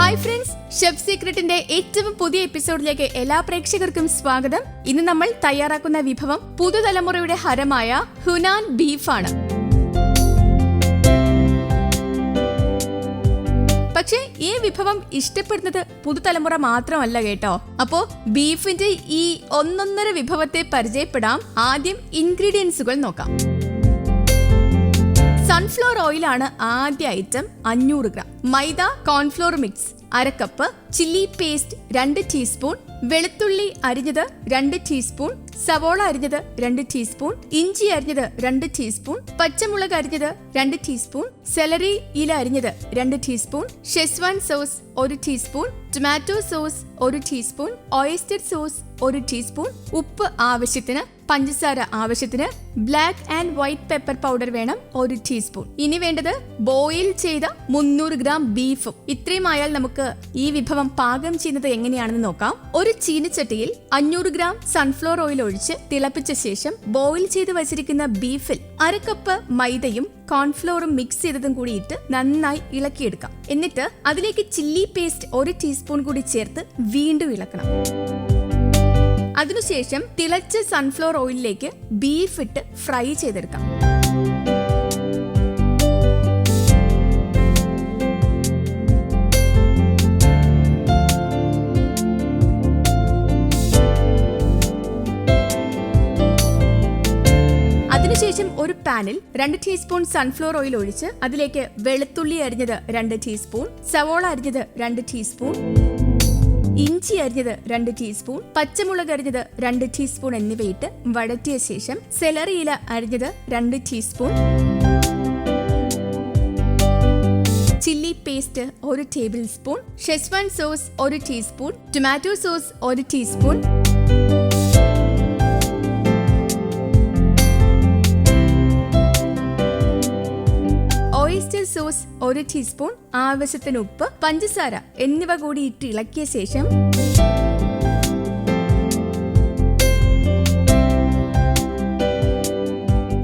Hi friends, chef സീക്രട്ടിന്റെ ഏറ്റവും പുതിയ എപ്പിസോഡിലേക്ക് എല്ലാ പ്രേക്ഷകർക്കും സ്വാഗതം. ഇന്ന് നമ്മൾ തയ്യാറാക്കുന്ന വിഭവം പുതുതലമുറയുടെ ഹരമായ ഹുനാൻ ബീഫാണ്. പക്ഷേ ഈ വിഭവം ഇഷ്ടപ്പെടുന്നത് പുതുതലമുറ മാത്രമല്ല കേട്ടോ. അപ്പോ ബീഫിന്റെ ഈ ഒന്നൊന്നര വിഭവത്തെ പരിചയപ്പെടാം. ആദ്യം ഇൻഗ്രീഡിയൻസുകൾ നോക്കാം. സൺഫ്ലവർ ഓയിലാണ് ആദ്യ item. 500 gram maida cornflour mix 1/2 cup, chilli paste 2 teaspoon, വെളുത്തുള്ളി അരിഞ്ഞത് 2 ടീസ്പൂൺ, സവോള അരിഞ്ഞത് 2 ടീസ്പൂൺ, ഇഞ്ചി അരിഞ്ഞത് 2 ടീസ്പൂൺ, പച്ചമുളക് അരിഞ്ഞത് 2 ടീസ്പൂൺ, സെലറി ഇല അരിഞ്ഞത് 2 teaspoon, schezwan sauce 1 teaspoon, tomato sauce 1 teaspoon, oyster sauce 1 teaspoon, ഉപ്പ് ആവശ്യത്തിന്, പഞ്ചസാര ആവശ്യത്തിന്, black and white pepper powder വേണം 1 ടീസ്പൂൺ. ഇനി വേണ്ടത് ബോയിൽ ചെയ്ത 300 ഗ്രാം ബീഫും. ഇത്രയും ആയാൽ നമുക്ക് ഈ വിഭവം പാകം ചെയ്യുന്നത് എങ്ങനെയാണെന്ന് നോക്കാം. ഒരു ചീനിച്ചട്ടിയിൽ 500 ഗ്രാം സൺഫ്ലവർ ഓയിൽ ഒഴിച്ച് തിളപ്പിച്ച ശേഷം ബോയിൽ ചെയ്ത് വച്ചിരിക്കുന്ന ബീഫിൽ 1/2 കപ്പ് മൈദയും കോൺഫ്ലോറും മിക്സ് ചെയ്തതും കൂടി ഇട്ട് നന്നായി ഇളക്കിയെടുക്കാം. എന്നിട്ട് അതിലേക്ക് ചില്ലി പേസ്റ്റ് 1 ടീസ്പൂൺ കൂടി ചേർത്ത് വീണ്ടും ഇളക്കണം. അതിനുശേഷം തിളച്ച സൺഫ്ലവർ ഓയിലിലേക്ക് ബീഫ് ഇട്ട് ഫ്രൈ ചെയ്തെടുക്കാം. അതിനുശേഷം ഒരു പാനിൽ 2 ടീസ്പൂൺ സൺഫ്ലവർ ഓയിൽ ഒഴിച്ച് അതിലേക്ക് വെളുത്തുള്ളി അരിഞ്ഞത് 2 ടീസ്പൂൺ, സവോള അരിഞ്ഞത് 2 ടീസ്പൂൺ, ഇഞ്ചി അരിഞ്ഞത് 2 ടീസ്പൂൺ, പച്ചമുളക് അരിഞ്ഞത് 2 ടീസ്പൂൺ എന്നിവയിട്ട് വഴറ്റിയ ശേഷം സെലറി ഇല അരിഞ്ഞത് 2 teaspoon, chilli paste 1 table spoon, schezwan sauce 1 teaspoon, tomato sauce 1 teaspoon, oyster sauce 1 teaspoon, ആവശ്യത്തിന് ഉപ്പ്, പഞ്ചസാര എന്നിവ കൂടി ഇട്ട് ഇളക്കിയ ശേഷം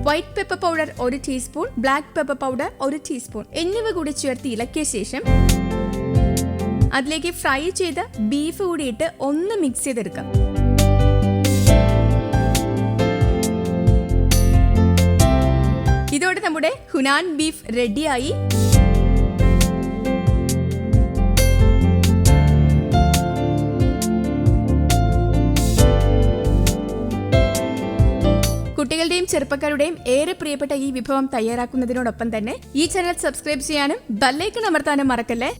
white pepper powder 1 teaspoon, black pepper powder 1 teaspoon എന്നിവ കൂടി ചേർത്ത് ഇളക്കിയ ശേഷം അതിലേക്ക് ഫ്രൈ ചെയ്ത ബീഫ് കൂടി ഇട്ട് ഒന്ന് മിക്സ് ചെയ്തെടുക്കാം. ഇതോടെ നമ്മുടെ ഹുനാൻ ബീഫ് റെഡിയായി. കുട്ടികളുടെയും ചെറുപ്പക്കാരുടെയും ഏറെ പ്രിയപ്പെട്ട ഈ വിഭവം തയ്യാറാക്കുന്നതിനോടൊപ്പം തന്നെ ഈ ചാനൽ സബ്സ്ക്രൈബ് ചെയ്യാനും ബെല്ലൈക്കൺ അമർത്താനും മറക്കല്ലേ.